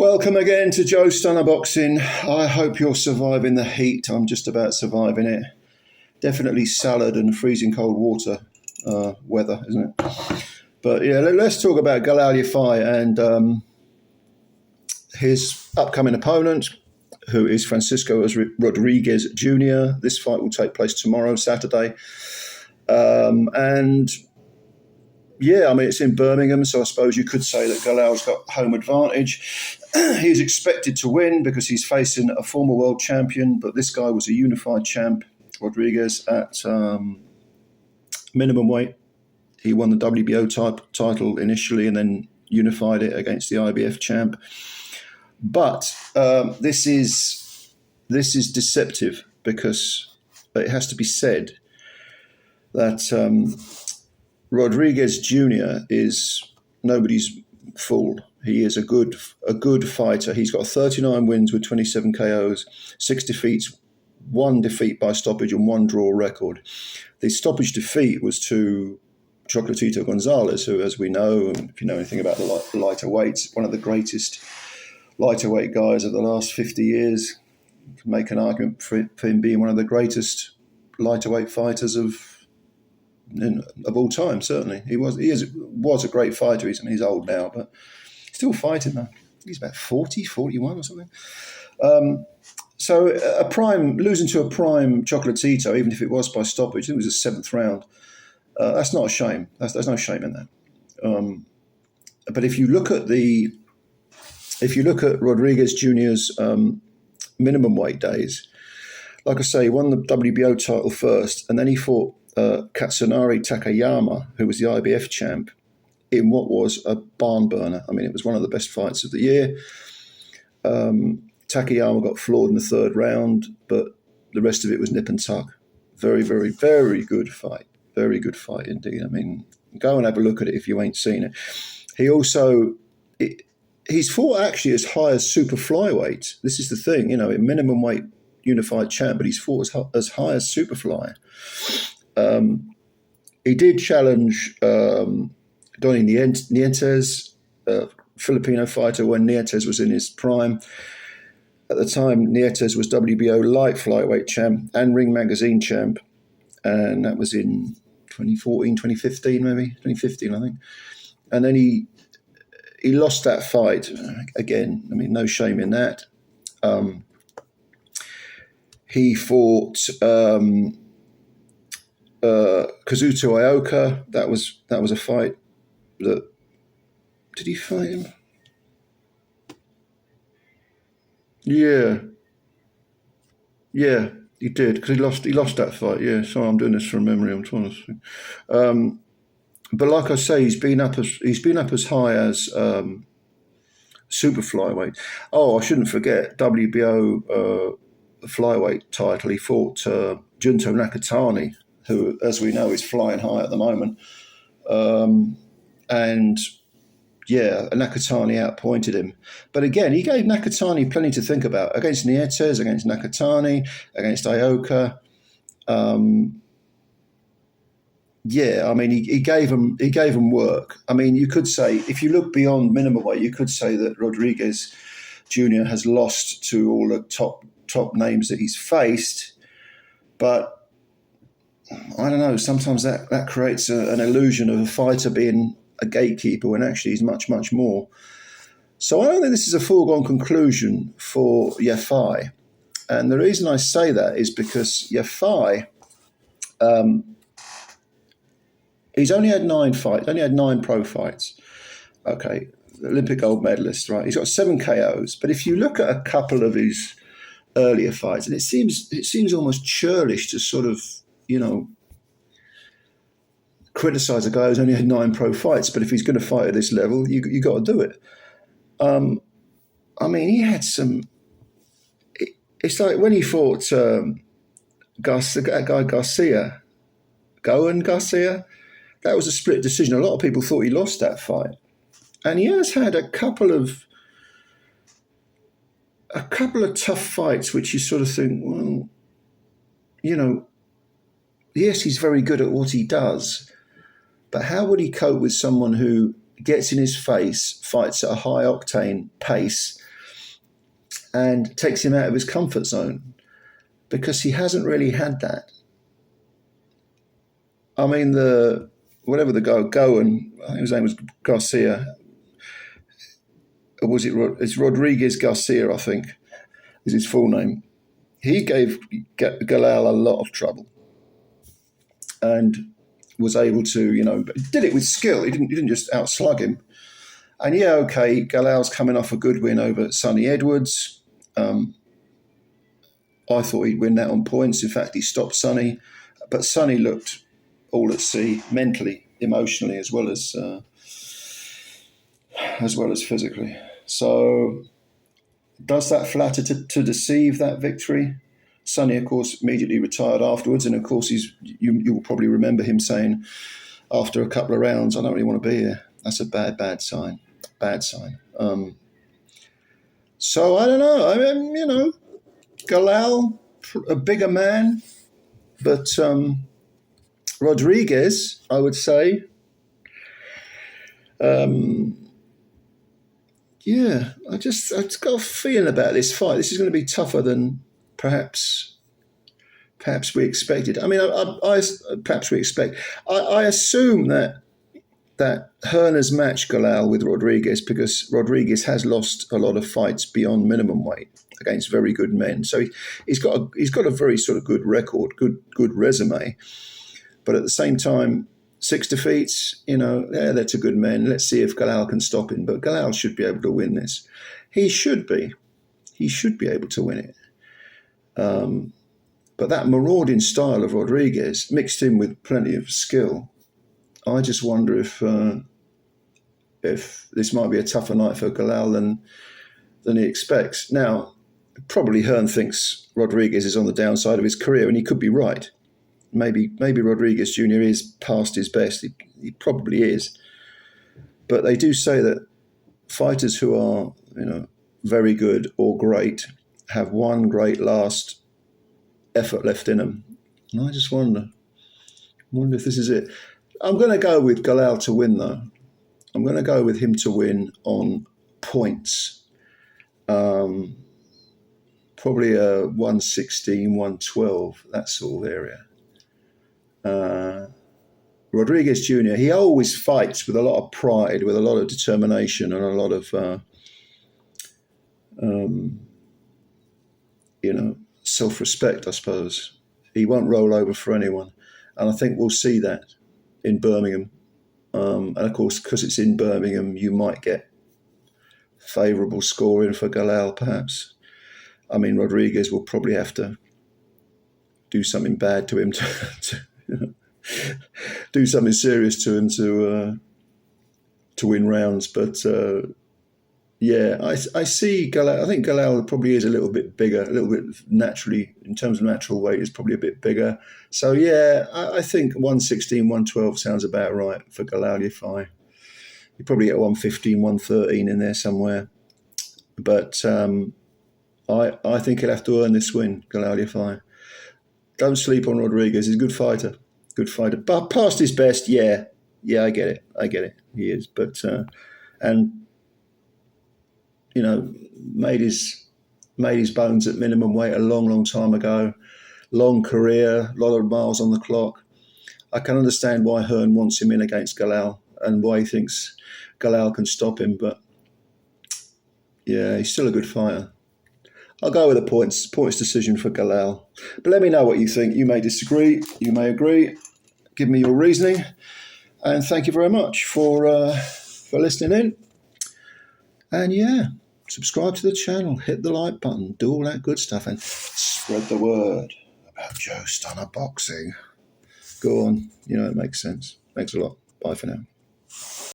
Welcome again to Joe Stunner Boxing. I hope you're surviving the heat. I'm just about surviving it. Definitely salad and freezing cold water weather, isn't it? But yeah, let's talk about Galal Yafai and his upcoming opponent, who is Francisco Rodriguez Jr. This fight will take place tomorrow, Saturday. And yeah, I mean, it's in Birmingham, so I suppose you could say that Galal's got home advantage. He's expected to win because he's facing a former world champion, but this guy was a unified champ, Rodriguez, at minimum weight. He won the WBO title initially and then unified it against the IBF champ. But this is deceptive because it has to be said that Rodriguez Jr. is nobody's fool. He is a good fighter. He's got 39 wins with 27 KOs, 6 defeats, 1 defeat by stoppage and 1 draw record. The stoppage defeat was to Chocolatito Gonzalez, who, as we know, if you know anything about the lighter weights, one of the greatest lighter weight guys of the last 50 years. You can make an argument for him being one of the greatest lighter weight fighters of all time. Certainly, he was a great fighter. He's old now, but still fighting though. He's about 40, 41 or something. So losing to a prime Chocolatito, even if it was by stoppage, it was a 7th round. That's not a shame. There's no shame in that. But if you look at Rodriguez Jr.'s minimum weight days, like I say, he won the WBO title first, and then he fought Katsunari Takayama, who was the IBF champ, in what was a barn burner. I mean, it was one of the best fights of the year. Takayama got floored in the 3rd round, but the rest of it was nip and tuck. Very, very, very good fight. Very good fight indeed. I mean, go and have a look at it if you ain't seen it. He also, he's fought actually as high as super flyweight. This is the thing, in minimum weight unified champ, but he's fought as high as super fly. He did challenge Donny Nietes, a Filipino fighter, when Nietes was in his prime. At the time, Nietes was WBO light flyweight champ and Ring Magazine champ, and that was in 2014, 2015 maybe, 2015 I think. And then he lost that fight. Again, I mean, no shame in that. He fought Kazuto Ioka. That was a fight that, did he fight him? Yeah, he did, because he lost that fight. Yeah, sorry, I'm doing this from memory. I'm trying to think. But like I say, he's been up as high as super flyweight. Oh, I shouldn't forget WBO flyweight title. He fought Junto Nakatani, who, as we know, is flying high at the moment. And yeah, Nakatani outpointed him. But again, he gave Nakatani plenty to think about against Nietes, against Nakatani, against Ioka. Yeah, I mean, he gave him work. I mean, you could say, if you look beyond minimum weight, you could say that Rodriguez Jr. has lost to all the top names that he's faced. But I don't know, sometimes that creates an illusion of a fighter being a gatekeeper when actually he's much, much more. So I don't think this is a foregone conclusion for Yafai. And the reason I say that is because Yafai, he's only had 9 fights, only had 9 pro fights. Okay, Olympic gold medalist, right? He's got 7 KOs. But if you look at a couple of his earlier fights, and it seems almost churlish to sort of, criticize a guy who's only had 9 pro fights, but if he's going to fight at this level, you got to do it. I mean, he had some. It's like when he fought Garcia, that was a split decision. A lot of people thought he lost that fight, and he has had a couple of tough fights, which you sort of think, well, yes, he's very good at what he does. But how would he cope with someone who gets in his face, fights at a high octane pace, and takes him out of his comfort zone because he hasn't really had that. I mean, whatever the guy, Goen, I think his name was Garcia, or was it? It's Rodriguez Garcia, I think, is his full name. He gave Galal a lot of trouble, and was able to, did it with skill. He didn't just outslug him. And yeah, okay, Galal's coming off a good win over Sonny Edwards. I thought he'd win that on points. In fact, he stopped Sonny, but Sonny looked all at sea, mentally, emotionally, as well as physically. So, does that flatter to deceive that victory? Sonny, of course, immediately retired afterwards, and of course, you will probably remember him saying after a couple of rounds, "I don't really want to be here." That's a bad sign. Bad sign. So I don't know. I mean, Galal, a bigger man, but Rodriguez, I would say, yeah, I just got a feeling about this fight. This is going to be tougher than perhaps we expected. I mean, perhaps we expect. I assume that Hearn has matched Galal with Rodriguez because Rodriguez has lost a lot of fights beyond minimum weight against very good men. So he's got a very sort of good record, good resume. But at the same time, 6 defeats, that's a good men. Let's see if Galal can stop him. But Galal should be able to win this. He should be able to win it. But that marauding style of Rodriguez mixed in with plenty of skill. I just wonder if this might be a tougher night for Galal than he expects. Now, probably Hearn thinks Rodriguez is on the downside of his career, and he could be right. Maybe Rodriguez Jr. is past his best. He probably is. But they do say that fighters who are, very good or great have one great last effort left in them. And I just wonder if this is it. I'm going to go with Galal to win, though. I'm going to go with him to win on points. Probably a 116, 112, that sort of area. Rodriguez Jr., he always fights with a lot of pride, with a lot of determination, and a lot of, self-respect, I suppose. He won't roll over for anyone. And I think we'll see that in Birmingham. And of course, because it's in Birmingham, you might get favourable scoring for Galal, perhaps. I mean, Rodriguez will probably have to do something bad to him to do something serious to him to win rounds. But yeah, I see Galal. I think Galal probably is a little bit bigger, a little bit naturally, in terms of natural weight, is probably a bit bigger. So yeah, I think 116, 112 sounds about right for Galal Yafai. You probably get 115, 113 in there somewhere. But I think he'll have to earn this win, Galal Yafai. Don't sleep on Rodriguez. He's a good fighter. But past his best, yeah, I get it. He is, but made his bones at minimum weight a long time ago. Long career, a lot of miles on the clock. I can understand why Hearn wants him in against Galal and why he thinks Galal can stop him. But yeah, he's still a good fighter. I'll go with a points decision for Galal. But let me know what you think. You may disagree. You may agree. Give me your reasoning. And thank you very much for listening in. And yeah, subscribe to the channel. Hit the like button. Do all that good stuff. And spread the word about Joe Stunner Boxing. Go on. It makes sense. Thanks a lot. Bye for now.